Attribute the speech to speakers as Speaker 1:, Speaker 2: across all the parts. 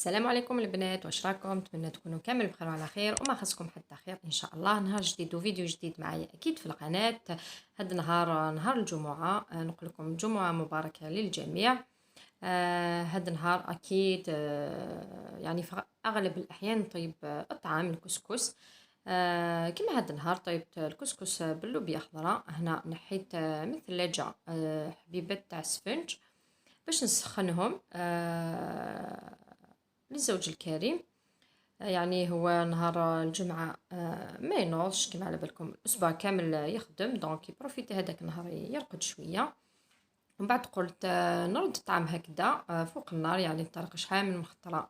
Speaker 1: السلام عليكم البنات، واش راكم؟ نتمنى تكونوا كامل بخير وعلى خير وما خصكم حتى خير ان شاء الله. نهار جديد وفيديو جديد معايا اكيد في القناه. هاد نهار الجمعه، نقول لكم جمعه مباركه للجميع. هاد النهار اكيد يعني في اغلب الاحيان نطيب الطعام الكسكس. كيما هاد النهار طيبت الكسكس باللوبيا خضراء. هنا نحيت من الثلاجه حبيبات تاع السفنج باش نسخنهم للزوج الكريم. يعني هو نهار الجمعة ما ينوضش كما على بالكم الأسبوع كامل يخدم، دونك يبروفيتي هذاك النهار يرقد شوية. ومن بعد قلت نرد الطعام هكذا فوق النار، يعني بطريقة شحال من مخطرة.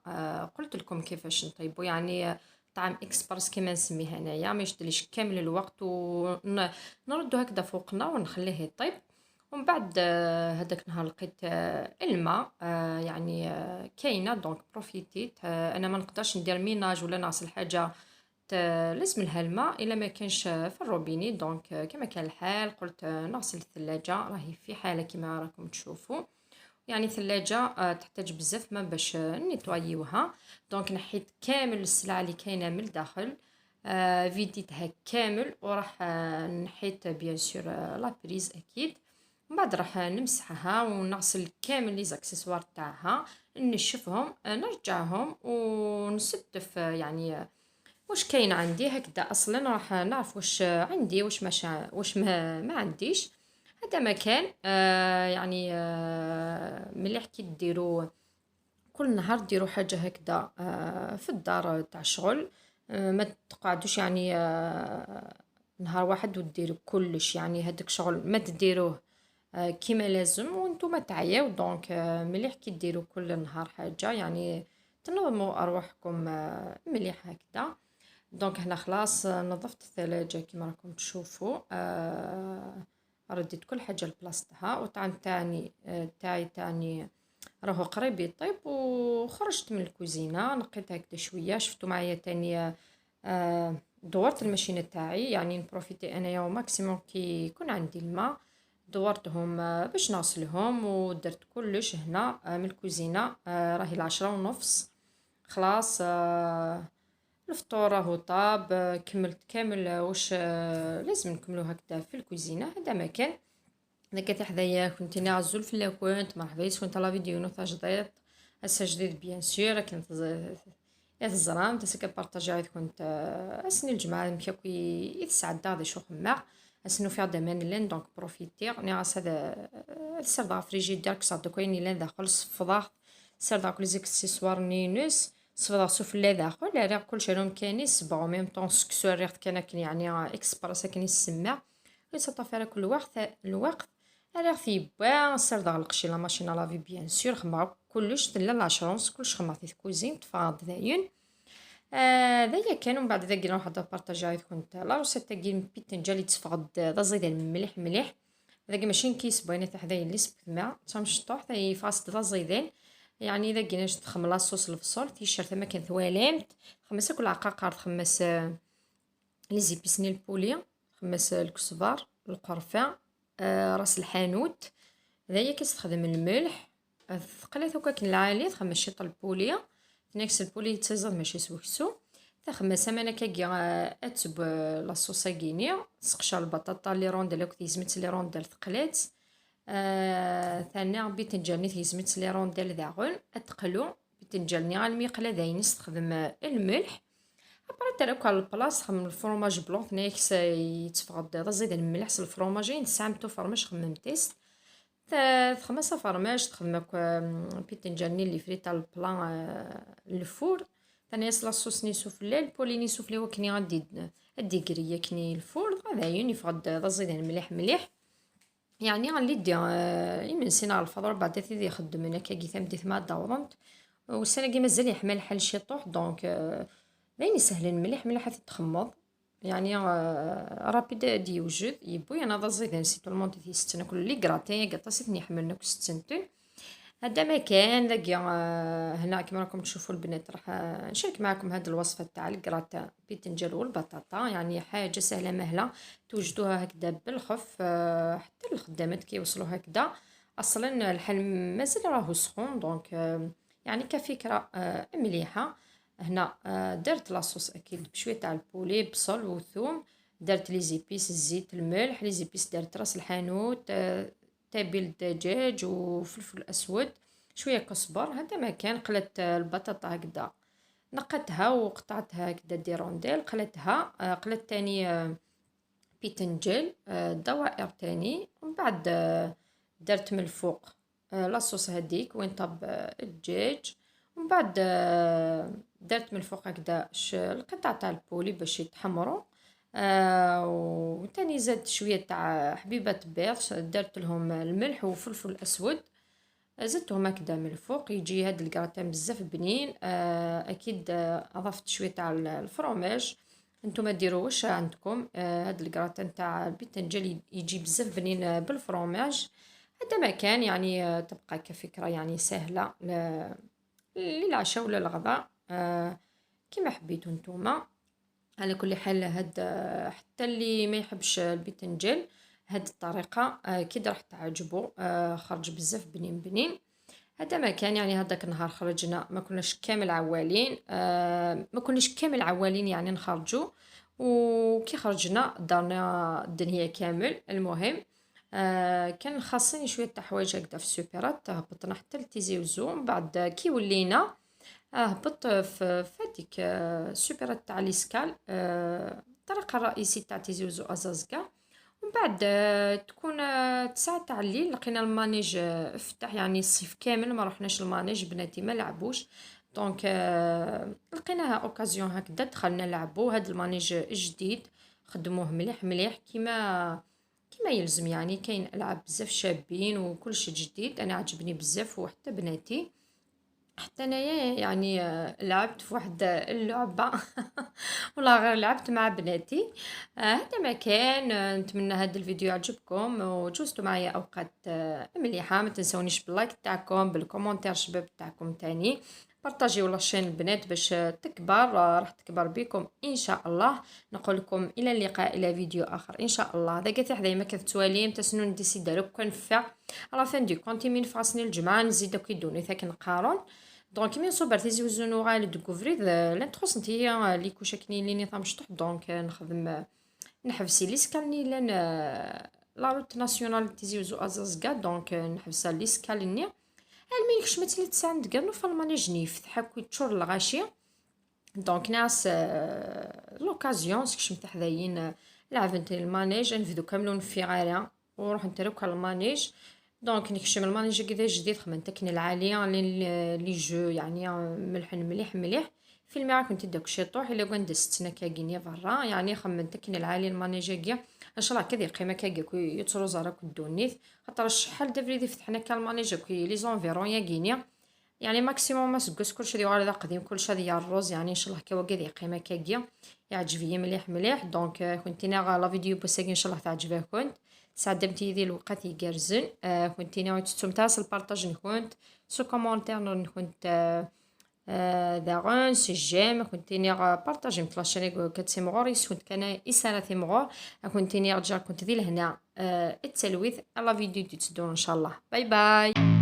Speaker 1: قلت لكم كيفاش نطيبو، يعني طعام اكسبرس كما نسميه هنايا، ما يشدليش كامل الوقت ونردو هكذا فوق النار ونخليه يطيب. ومن بعد هذاك النهار لقيت الماء يعني كاينه، دونك بروفيتيت. انا ما نقدرش ندير ميناج ولا نغسل حاجه لازم لها الماء، الا ما كانش في الروبيني. دونك كما كان الحال قلت نغسل الثلاجه، راهي في حاله كما راكم تشوفوا. يعني ثلاجه تحتاج بزاف ما باش نيطوايوها. دونك نحيت كامل السلعه اللي كاينه من الداخل، فيديتها كامل، وراح نحيت بيان سور لابريز اكيد. من بعد راح نمسحها ونغسل كامل لي زاكسسوار تاعها، نشفهم نرجعهم ونستف. يعني واش كاين عندي هكذا اصلا، راح نعرف واش عندي واش ما عنديش. هذا مكان يعني مليح كي ديروا كل نهار ديروا حاجه هكذا في الدار تاع الشغل. ما تقعدوش يعني نهار واحد وديروا كلش، يعني هذاك شغل ما تديروه كيما لازم وانتم تعياو. دونك مليح كي ديروا كل نهار حاجه، يعني تنظموا ارواحكم مليح هكذا. دونك هنا خلاص نظفت الثلاجة كما راكم تشوفوا. رديت كل حاجة لبلاصتها، والطعام تاعي تاني راهو قريب يطيب. وخرجت من الكوزينة نقيت هكذا شوية، شفتوا معايا تاني دورت الماشينة تاعي، يعني نبروفيتي انايا وماكسيموم كي يكون عندي الماء. دورتهم باش نغسلهم، ودرت كلش هنا من الكوزينة. راهي 10:30 خلاص. الفطور راهو طاب. كملت كامل واش لازم نكملو هكذا في الكوزينه. هذا مكان اذا كنت حدايا كنت نعزل في لاكونت مرحبا كنت لا فيديو نوث جديد. هسه جديد بيان سور كنت الزرام تسكا بارطاجي عيد كنت اسني الجماعه مكاكو يتسعد داغي شو خماع اسنو في هذا مان لين دونك بروفيتي ني راس هذا السر دا فريجيدير كصاد كويني لين داخل الصفضاخ سر دا كل زيكسيسوار نينوس صفدا سوف لا داخل لا راه كلشي راهم كاينين سبعو ميم طون سكسور ريحت كان يعني اكسبرس كاين السماع ويتصطفى كل الوقت. راه في با سر دا القشي لا ماشين لافي بيان سور خمار كلش تلا لاشونس كلش خمار في الكوزين تفاض داين. ذايا كانوا من بعد ذاك كنا واحد بارطاجاي كنت لا روسيت تاع بيتنجا اللي تفقد ذا زيد مليح مليح. ذاك ماشي كيس بوينه تاع حدايا اللي سبتما تمشطوح تاع فاست ذا زيدين. يعني اذا كنا تخمم لاصوص الفصول تيشرت ما كان ثوالمت خمس كل عقاقر خمس لي زيبيسني البوليه خمس الكزبر القرفه راس الحانوت. ذايا كيستخدم الملح ثقلت هكاك العالي خمس شيط البوليه نكس البولي تزاد ماشي سوكسو تخمم سمانه كاكيا اتب لاصوص كينيا سقشا البطاطا لي روند لو كتيزمت لي روند ثقلات. ثاني بيتنجاني تيزمت لي رونديل داغون اتقلو بيتنجاني على المقله داين نستخدم الملح. ابرا تركو على البلاص خم الفرماج بلون نيكس يتفقد زيد الملح الفرماجين نسامتو فرماج خممتيس خمسة فرماج تخدم بيتنجاني اللي فريت على البلان الفور. ثاني يصل الصوص نيسو في الليل بولي نيسو في وكني غادي ادي كريه كني الفور هذا يفقد زيد الملح مليح. يعني غنلي دي يمنسين على الفضل بعد تيدي يخدم هنا كي ثمدي ثما دورنت والسنه كي مازال يحمل حل شي طوح. دونك باين سهل مليح مليح تتخمض يعني رابيد دي يوجد يبوي انا ضا زيد نسيتو المونتي تيستنا كل لي كراتين قطاسيتني حملنا كستنتين. هذا مكان لاقي هنا كما راكم تشوفوا البنات راح نشارك معكم هذه الوصفه تاع الكراتا بيتنجان والبطاطا. يعني حاجه سهله مهله توجدوها هكذا بالخف حتى الخدامات كيوصلوا هكذا. اصلا الحل مازال راهو سخون دونك يعني كفكرة مليحة. هنا درت لاصوص أكيد بشوية تاع البولي، بصل وثوم، درت لي زيبيس، الزيت، الملح، لي زيبيس درت راس الحانوت، تابل الدجاج وفلفل أسود، شوية كزبر. هذا ما كان. قلت البطاطا هكذا، نقّتها وقطعتها هكذا دي رونديل، قلتها. قلت تاني بيتنجان دوائر تاني، ومن بعد درت من الفوق لاصوص هذيك وين طاب الدجاج، ومن بعد درت من الفوق هكذا القطع تاع البولي باش يتحمروا. وتاني زدت شوية تاع حبيبات بيض، درت لهم الملح وفلفل أسود، زدتهم هكذا من الفوق، يجي هاد الكراتان بزاف بنين. أكيد أضفت شوية تاع الفرomاج، نتوما ديروا واش عندكم. هاد الكراتان تاع البيتنجان يجي بزاف بنين بالفرomاج. هذا ما كان يعني. تبقى كفكرة يعني سهلة للعشاء ولا الغداء، كيما حبيتو نتوما. على كل حال هاد حتى اللي ما يحبش الباذنجان، هاد الطريقة أكيد راح تعجبو. خرج بزاف بنين بنين. هذا ما كان يعني. هذاك النهار خرجنا ما كناش كامل عوالين، ما كناش كامل عوالين يعني نخرجوا. وكي خرجنا دارنا الدنيا كامل. المهم كان خاصني شويه تاع حوايج هكذا في السوبرات، هبطنا حتى لتيزي وزو. من بعد كي ولينا هبط في هذيك السوبرات تاع ليسكال، الطريق الرئيسي تاع تيزي وزو ازازكا. ومن بعد تكون 9 تاع الليل لقينا المانيج فتح، يعني الصيف كامل ما رحناش المانيج، بناتي ما لعبوش. دونك لقيناها اوكازيون هكذا دخلنا نلعبو. هاد المانيج جديد، خدموه مليح مليح كيما يلزم يعني. كاين العاب بزاف شابين وكلشي جديد، انا عجبني بزاف وحتى بناتي. حتى انايا يعني لعبت في واحد اللعبة والله غير لعبت مع بناتي. هذا ما كان. نتمنى هذا الفيديو يعجبكم وجوزتوا معايا اوقات مليحة. ما تنسونيش باللايك تاعكم، بالكومنتير شباب تاعكم تاني. بارطاجيو لاشين البنات باش تكبر، راح تكبر بكم ان شاء الله. نقول لكم الى اللقاء، الى فيديو اخر ان شاء الله. هذا قاعد حدا ما كثت سواليم تسنون ديسيدا لو كان فا على فان دي كونتي من فاسني الجمعة نزيدو كيدوني ثاك نقارن. دونك مي نصبر تيزي وزنو غالي ديكوفري لانتخص نتيا لي كوشا كني لي نظام شطح. دونك نخدم نحبسي لي سكالني لان لا روت ناسيونال تيزي وزو ازازكا. دونك نحبسها لي سكالني المين كشمت لي تسعند كانو فالماني جنيف تحكي تشور الغاشيه. دونك ناس لوكازيون سكشمت حداين لعبت المانيج نفيدو كاملون في غاية وروح نترك المانيج. دونك نكشم المانيج كذا جديد خمنت تكني العاليه لي جو يعني ملحن مليح مليح. في الماء كنت داك الشطوح الا كان دستنا كاكينيا برا يعني خمنت تكني العاليه المانيجيا ان شاء الله كذا قيمه كاكي يترو زراك الدونيث خاطر شحال دافريدي فتحنا كالمانيجا كي لي زونفيرون يا غينيا يعني ماكسيموم ما سكس كلشي ديال هذا قديم كلشي هذا الروز يعني ان شاء الله كوا كذا قيمه كاكيا يعجبني مليح مليح. دونك كنتينا لا فيديو بوساكي ان شاء الله تعجبكم. سعدمتي ديال الوقت يجرزن. كنتينا تستمتعوا البارطاج نكونت سو كومونتير نكونت داغون سي جيم كنتيني بارطاجي متلاشاني كتسي مغوريس كنت كان إسانة مغور كنتيني رجع كنت ذي لهنا التلويث على فيديو تتدون ان شاء الله. باي باي.